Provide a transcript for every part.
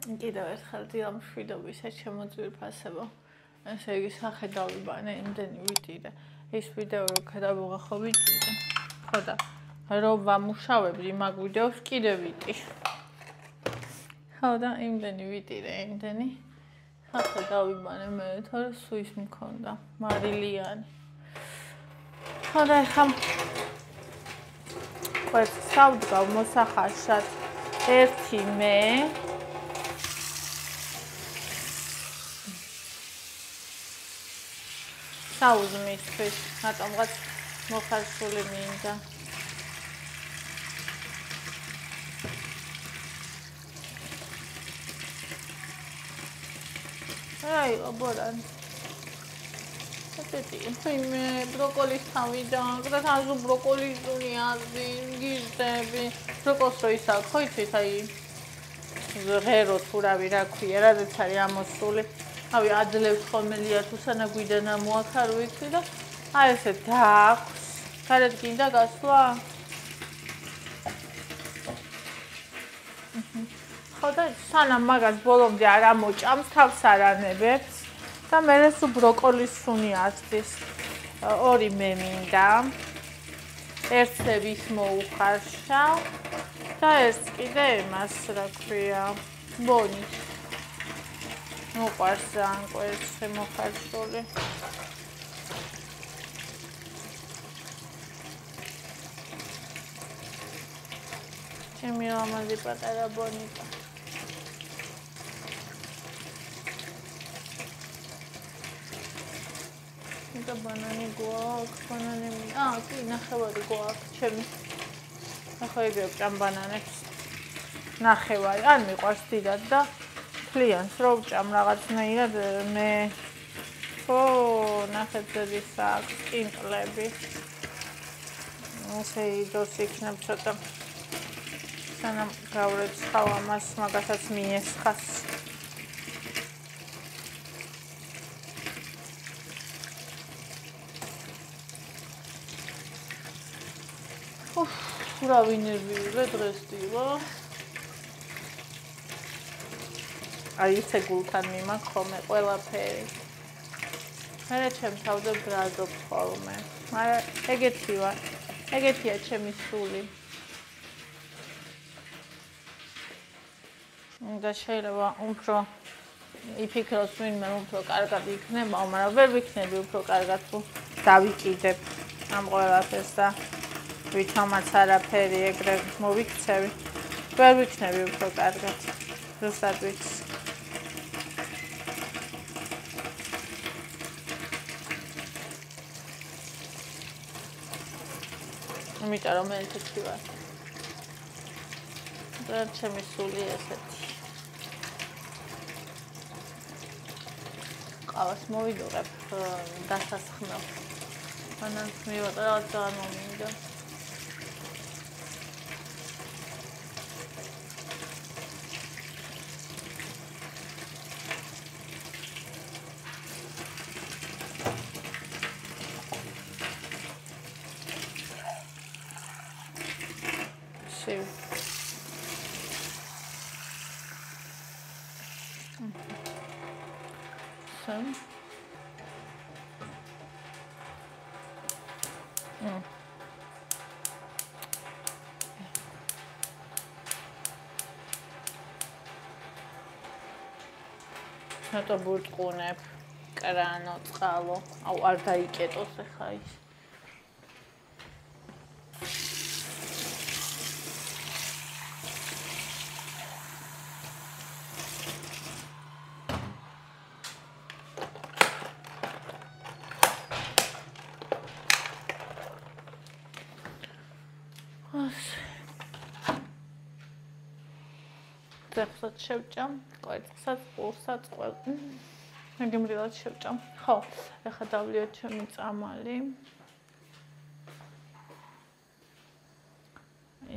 კიდევ ერთხელ დილამ მშვიდობისა შემოძვირფასებო. ესე იგი სახე დავიბანე იმდენი ვიტირე. ის ვიდეო რო გადავიღე ხო ვიტირე. ხო და რო ვამუშავებდი მაგ ვიდეოს კიდე ვიტირე. ხო და იმდენი ვიტირე, იმდენი სახე დავიბანე მე თორე სუის მქონდა მარილიანი. ხო და ეხლა ყვეთს დავდგავ მოსახარშად ერთი მე საუზმისთვის რატომღაც მოხარშული მინდა. აი, აბორან. მე ბროკოლის თავიდან, გადაანზუ ბროკოლის ზუნიაზი, გიზდები, ბროკოს რო ისაა, ხო იცით, აი ღერო თუ რავი რა ქვია, რადგან არის ამოსული. ავი აძლევთ ხოლმელია თუ სანაგვიდან მოახარო იქი და აი ესე დააქვს. გარეთ გინდა გასვლა? ხო და სანამ მაგას ბოლომდე არ ამოჭამს, თავს არ ანებებს და მერე სულ ბროკოლის სუნი აცდის. ორი მე მინდა. ერთზე ვის მოუხარშავ და ერთს კიდე იმას რა ქვია, ბონის. მოყვარს ძალიან კვერცხი მოხარშული. ჩემი ლამაზი პატარა ბონიკა. და ბანანი გვაქვს, ბანანი კი, ნახევარი გვაქვს, ჩემი. ახლა იგივე ვჭამ ბანანებს. ნახევარი, არ მიყვარს დიდად და ფლიანს რო ვჭამ რაღაცნაირად მე ხო, ნახეთ ზედის აქვს კინკლები. ესე იდოს იქნებ ცოტა. სანამ გავრეცხავ ამას, მაგასაც მიესხას. რა ვინერვიულე დღეს დილა. აი ისე გულთან მიმაქვს ხოლმე ყველაფერი. მე ჩემ თავზე ბრაზობ ხოლმე. მაგრამ ეგეთი ვარ. ეგეთია ჩემი სული. და შეიძლება უფრო იფიქროს ვინმე უფრო კარგად იქნება, მაგრამ ვერ ვიქნები უფრო კარგად თუ დავიკიდებ ამ ყველაფერს და ვითომაც არაფერი ეგრე მოვიქცევი. ვერ ვიქნები უფრო კარგად. ზუსტად ვიცი. იმიტომ რომ მე ესეთი ვარ. და ჩემი სული ესეთი. ყავას მოვიდუღებ დასასხმელ. ბანანს მივატა რაღაც ძალიან მომინდა. ნატო ბურტყუნებ, კრანო, წყალო. აუ არ დაიკეტოს ახლა ის. წერსაც შევჭამ, კვერცხსაც, ყურსაც, მეგემრილად შევჭამ. ხო, ეხლა დავლიოთ ჩემი წამალი.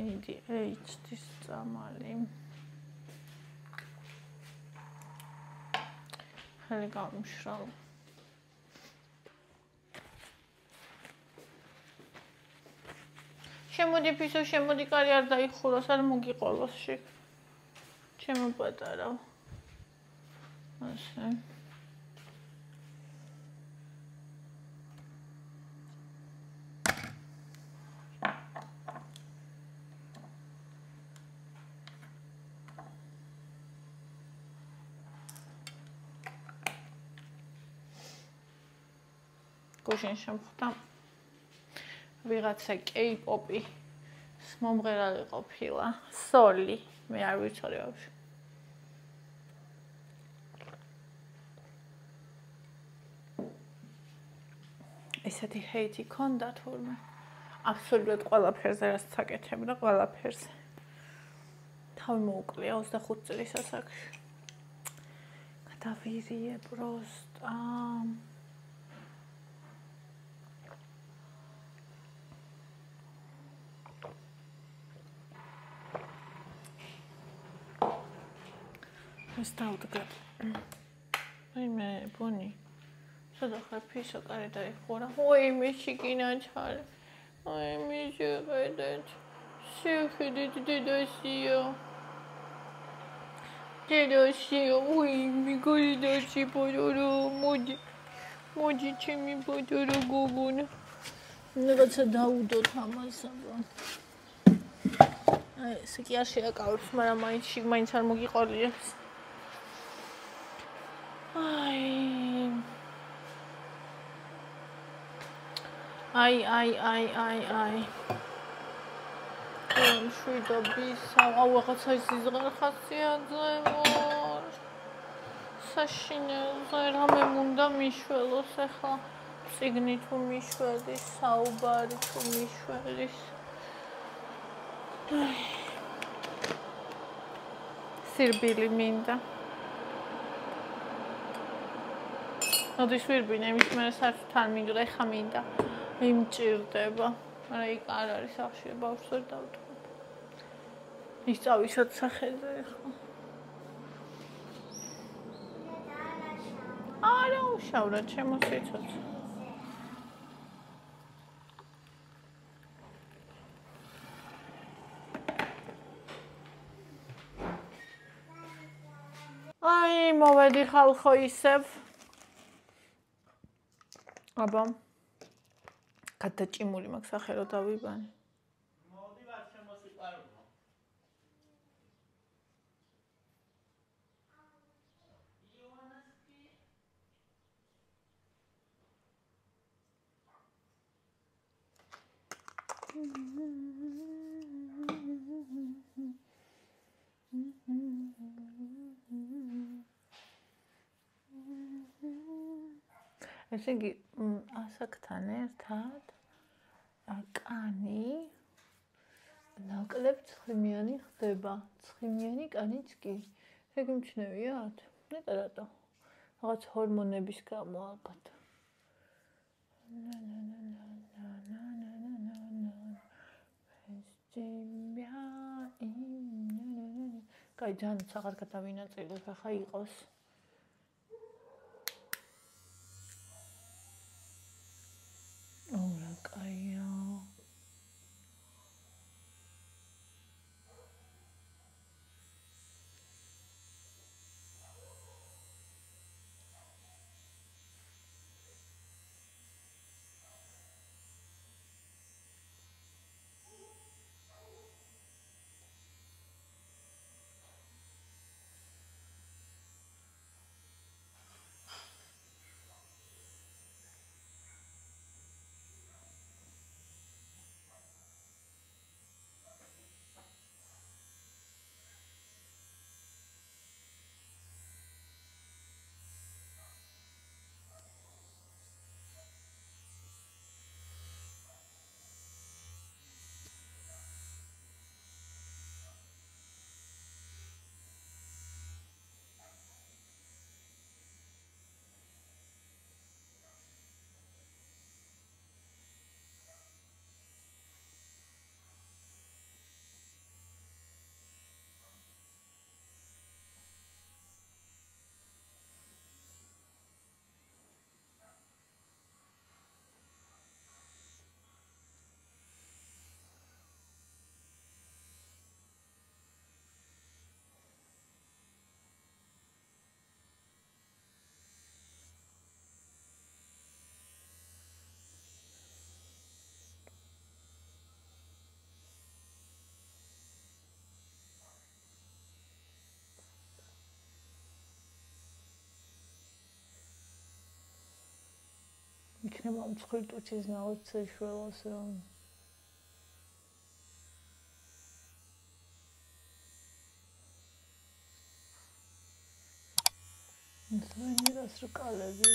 ADHD-ის წამალი. ხელი გამიშრალ. შემოდი ფისო, შემოდი კარი არ დაიხუროს, არ მოგიყოლოს შიგ. ჩემო პატარა. ასე. გუშინ შემხვდა ვიღაცა K-pop-ი მომღერალი ყოფილა სოლი მე არ ვიცოდი ვაფშე ესეთი ჰეითი ქონდა თურმე აბსოლუტურად ყველაფერზე რაც საკეთებდა ყველაფერზე თავი მოუკლია 25 წლის ასაკში გადავირიე პროსტა ეს დავდგა. აი მე ბონი. სადახა ფიშა კარი დაიხურა. ой, მე შიგინაჩარი. აი მე შეხედეთ. შეხედეთ დედასიო. დედასიო, ой, მე გოლიდაში პოდორო, მოდი. მოდი ჩემი პოდორო გოგონა. რაღაცა დაუდოთ ამასაბა. აი, ესე კი არ შეაკავებს, მაგრამ მაინც არ მოგიყოლიებს. აი. შვიდობისა, აუ რაღაცა ის ზღერხაციაძე მორ. საშინელზე რამე უნდა მიშველოს ახლა. წიგნი თუ მიშველის, საუბარი თუ მიშველის. სირბილი მინდა. მოდის ვირბინე, იმის მერე საერთოდ თან მინდა, ეხა მინდა. იმჭირდება. მაგრამ იქ არ არის ახშე ბავშვს ვერ დავთვალ. ის წავისოთ სახელზე ეხლა. არა უშავრა, ჩემო სიცოცხლე. აი, მოვედი ხალხო ისევ. აბა გადაჭიმული მაქვს ახლა დავიბანი. მოდი ვარ შემოსიყვარულო. ესე იგი ასაკთან ერთად კანი ნაკლებ ცხიმიანი ხდება. ცხიმიანი კანიც კი. ეგ მჩნევიათ? ნეტა რატო? რაღაც ჰორმონების გამო ალბათ. კაი, ძალიან აღარ გადავინაწილებ, ახლა იყოს. რა კაია. იქნება მცხვრიტუჩის ნაოცეშველოს რომ ზვენირას რკალები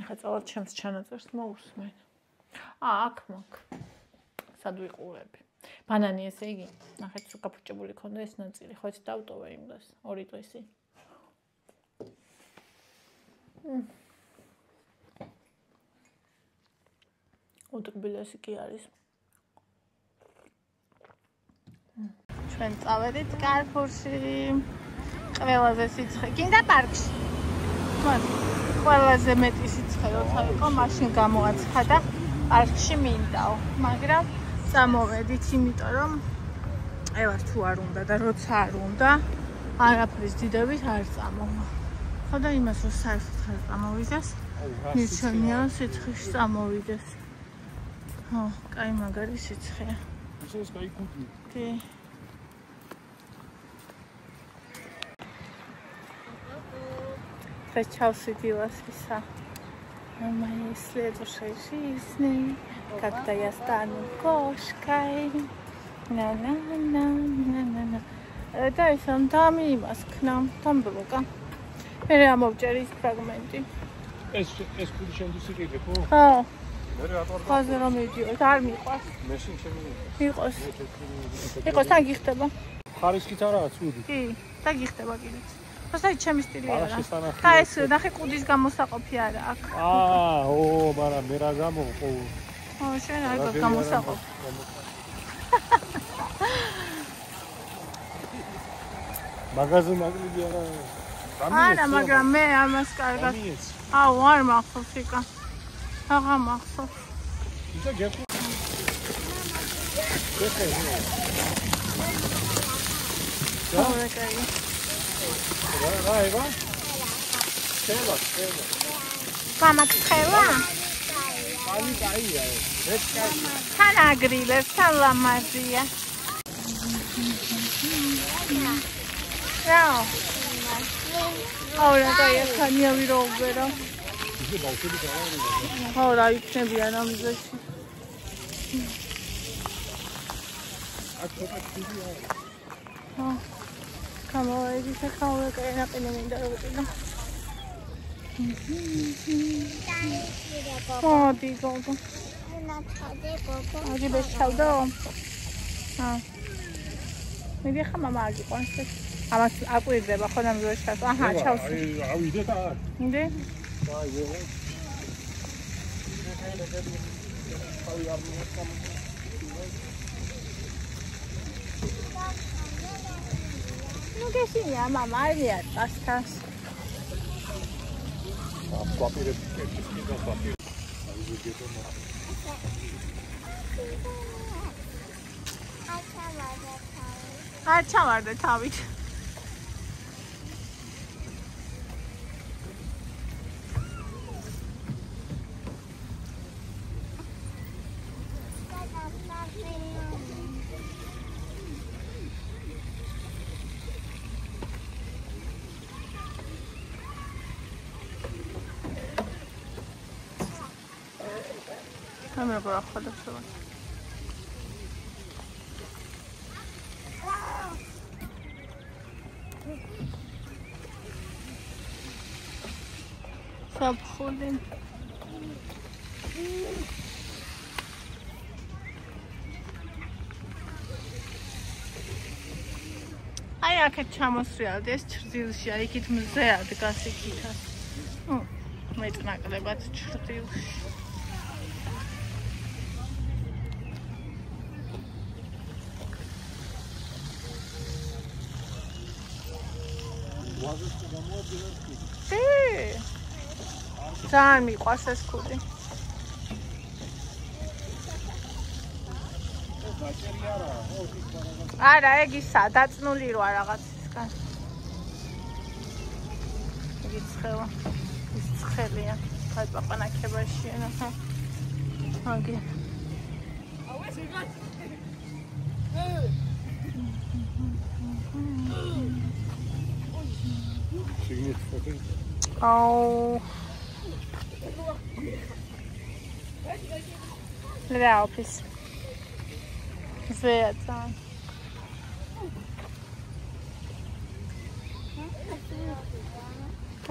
ახლა წავალ ჩემს ჩანაწერს მოусმენ. აქ მაგ. სად ვიყურები. ბანანი ესე იგი. ნახეთ რომ გაფუჭებული ქონდა ეს ნაწილი. ხო ეს დავტოვე იმ დღეს 2 დღეში. უდრბილესი კი არის. ჩვენ წავედით კარფურში. ყველაზე სიცხე. გინდა პარკში. ყველაზე მეტი სიცხე როცა იყო, მაშინ გამოაცხადა პარკში მინდაო, მაგრამ წამოვედით, იმიტომ რომ ევას თუ არ უნდა და როცა არ უნდა, არაფრის დიდებით არ წამოვა. ხო და იმას რომ საერთოდ არ წამოვიდეს, მირჩენია სიცხეში წამოვიდეს. ხო, კაი მაგარი სიცხეა. ეს კაი კუდი. კი. Чаусидилася. Мои следующей жизни, когда я стану кошкой. На-на-на-на-на-на. Это и сам там и маскна. Там было ка. Прямо через фрагменты. ეს კუდი შემდის იყიდე, ხო? ხო. მე რატომ ხაზე რომ მიდიოს, არ მიყვარს. მეშინ ჩემი იყოს. იყოს თან გიხდება. ხარისხით არაა ცუდი. კი, და გიხდება კიდეც. ხოსაი ჩემი სტილი არა. და ეს ნახე კუდის გამოსაყოფი არა აქ. მაგრამ მე რა გამოყო. შენ არ გქონდა გამოსაყოფი. მაგაზე მაგლიდი არა. არა, მაგრამ მე ამას კარგად. არ მახსოვს იკა. აღარ მახსოვს. ისა გეკუ. რა, შევა. გამაცხელა? აი, კაია. ეს კაია. თან აგრილებს, თან ლამაზია. რა? აურა კაია, ხანია ვიროუბერო. ისე ბავშვები გავარდნა. ხო, რა იქნებიან ამ ძეში. აქ ცოტა ხიდია. ხო. გამოვედი საკაულა კაი ნაყინე მინდა რომ ვიყიდო. მოდი გოგო. მოდი ბეშავდო. მიდი ხა მამა აგიყვანს. ამას აკვირდება ხო ნამდვილად. აჰა, ჩავს. ავიდეთ აქ. მიდი. აი, ვეღარ. Nu che si chiama Maria Tastas. Papire che scrivo papire. ჩავარდა თავით. Камера проходит всё. Сабхулин. აი აქეთ ჩამოსვლიალდი ეს ჩრდილში, აი იქით მზე ადგას იქითაც. მეტნაკლებად ჩრდილში. ძალიან მიყვარს ეს კუდი. არა, ეგ ისა დაწნული როა რაღაცისგან. იგი ცხელა. ის ცხელია. აი პაპანაკებაშია ნახე. აგია. აუ. რა ოფის. ზეაცა.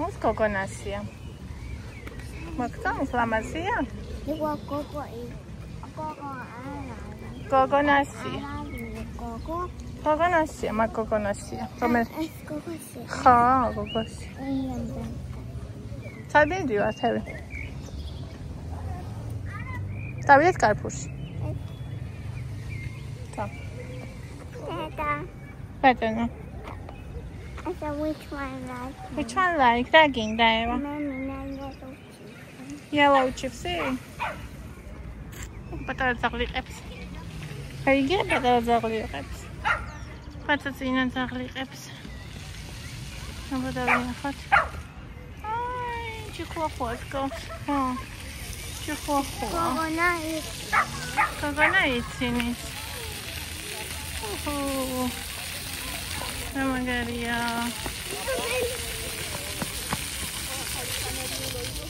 ეს კოკონასია. მაგთან ლამაზია? 이거 고고이. 고고 알아. კოკონასია. 고고. კოკონასია, მაგ კოკონასია. რომელ? ეს 고고시. ხა, კოკოსი. 이런데. სადიდიო ასევე. დავიდეთ კარფურში. თა. 내가 ბატონო. I which one like? Which one like? რა გინდა ევა? Yellow chips. პატარა ძაღლიყებს. აიგე პატარა ძაღლიყებს. პატაცინა ძაღლიყებს. ნაბადავინახოთ. აი, ჭიქუახოასკო. ხო. ჭიქუახო. გოგონა იცინის. ოჰო. გამაგარია.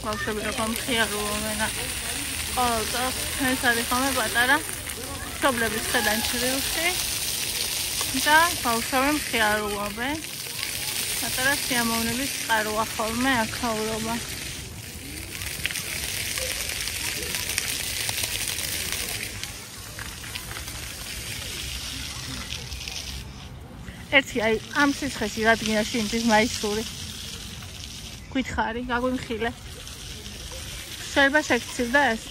ბავშვები როგორ მხიარობენ. ყოველდღეს ეს არის ხოლმე პატარა მშობლების ხედან ჩრდილში და ბავშვები მხიარობენ. პატარა სიამოვნების წყაროა ხოლმე აქაურობა. ერთი აი ამ სიცხეში რადგინაში იმის მაისური. გითხარი, გაგვიმხილე. შეიძლება შეგცილდა ეს?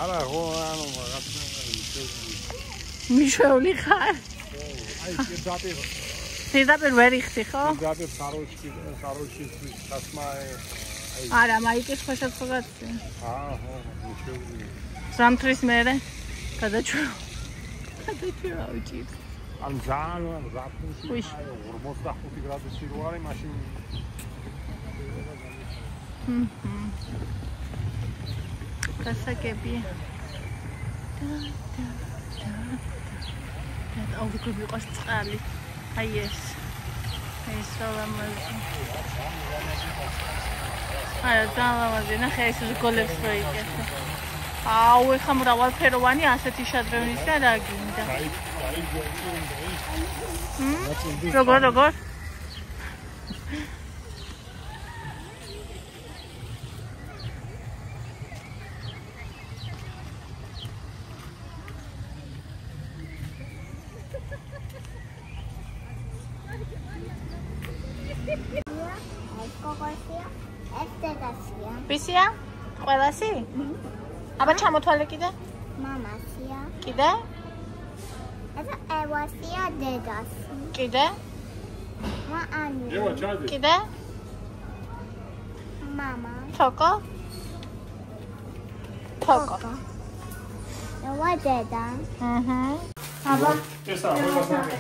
არა, ხო, ანუ რაღაცა მიშვეული ხარ? აი, პირდაპირ. პირდაპირ ვერ იხდი, ხო? პირდაპირ საროში დასმა აი. არა, მაიკის ხოშად ხო გაცი? აა, ხო, მიშვეული. ზამთრის მერე გადაჭრა. გადაჭრა უჭირს. ან ძალიან ზაფხულში 45 გრადუსი რო არის, მაშინ გასაგებია. და აუგები ყავს წყალი. აი ეს. ეს ლამაზი. აი და ლამაზი, ნახე ეს გოლებს რო იკეთე. აუ, ეხა მრავალფეროვანი ასეთი შადრევნის და რა გინდა. როგორ? ვისია? ყველასი? აბა ჩამოთვალე კიდე? მამასია. კიდე? ეს ევასია დედასი. კიდე? მაანი. ევა ჩადი. კიდე? მამა. თოკო? თოკო. ევა დედა. აჰა. აბა ესა ყველასი.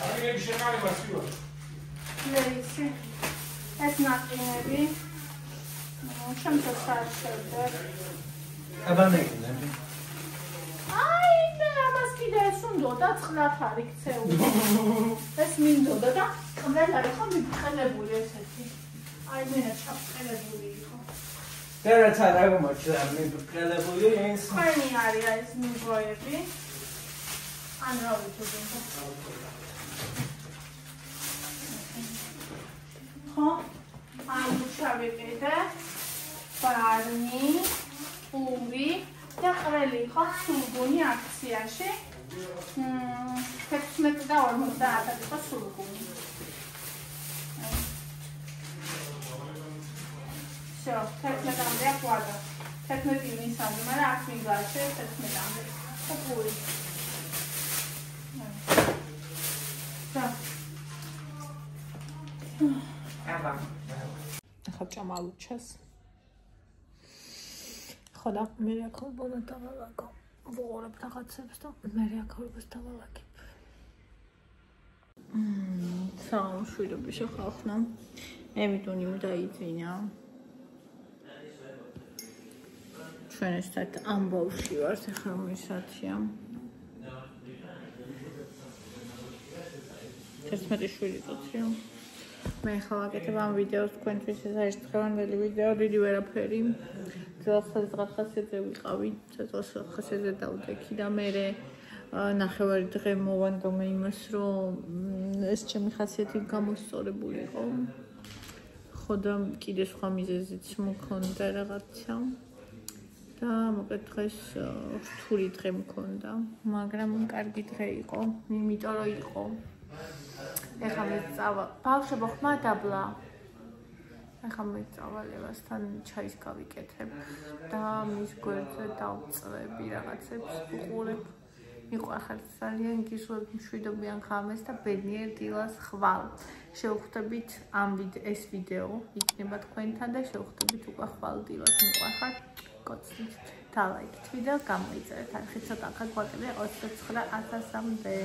აი შეგარი მასიო. ლეისი. ეს ნაკინები. შემთხვევით შეიძლება. აბანეკინები. აი და ამას კიდე ეს უნდოდა წყლათ არ იქცეული. ეს მინდოდა და ყველა იყო მიყელებული ესეთი. აი მე ჩაფყელებული იყო. დერაც არ აღმოჩნდა მიყელებული ის. ხანი არის ეს მიგოები. ან რა ვიცი. ხო? აი შევიყიდე. ბარნი, პური და ყველი ხო სულგუნი აქციაში. 16 და 50 იყო სულგუნი. всё, 16-მდე აყვადა. 16 ივნისამდე, მაგრამ აქ მიგარჩე 16-მდე. პური. აბა. ახლა ჩამალუჩეს. ხოდა მე აქ ვიბონა დავალაგო. ვუყურებ რაღაცებს და მე აქ ვიბოს დავალაგებ. საამშვიდობი შეხახნა. ემიტუნიმ დაიძინა. ჩვენ ესეთ ამბავში ვართ, ახლა მისათია. 11 შვილი წუთია. მე ახლა ვაკეთებ ამ ვიდეოს თქვენთვის, ეს არის დღევანდელი ვიდეო, დიდი ვერაფერი. ძველს ხასიათზე ვიყავი, ძველს ხასიათზე დავდექი და მე ნახევარი დღე მოვანდომე იმას, რომ ეს ჩემი ხასიათი გამოსწორებული იყო. ხოდა კიდე სხვა მიზეზიც მქონდა რაღაცა. და მოკლედ დღეს რთული დღე მქონდა, მაგრამ კარგი დღე იყო, იმიტომ რომ იყო. ეხლა მეწავა, ბავშვებო ხმა დაბლა. ეხლა მეწავა ლევასთან ჩაის გავიკეთებ და მის გვერდზე დავწვევი რაღაცებს, ვუყურებ. მიყვარხარ ძალიან გისურვებ მშვიდობიან ღამეს და ბედნიერ დილას ხვალ. შევხვდებით ეს ვიდეო იქნება თქვენთან და შევხვდებით უკვე ხვალ დილას. მიყვარხარ. კოცით და ლაიქით ვიდეო გამოიწერეთ. არხი ცოტა ხან გვაკეთე 29,000-მდე.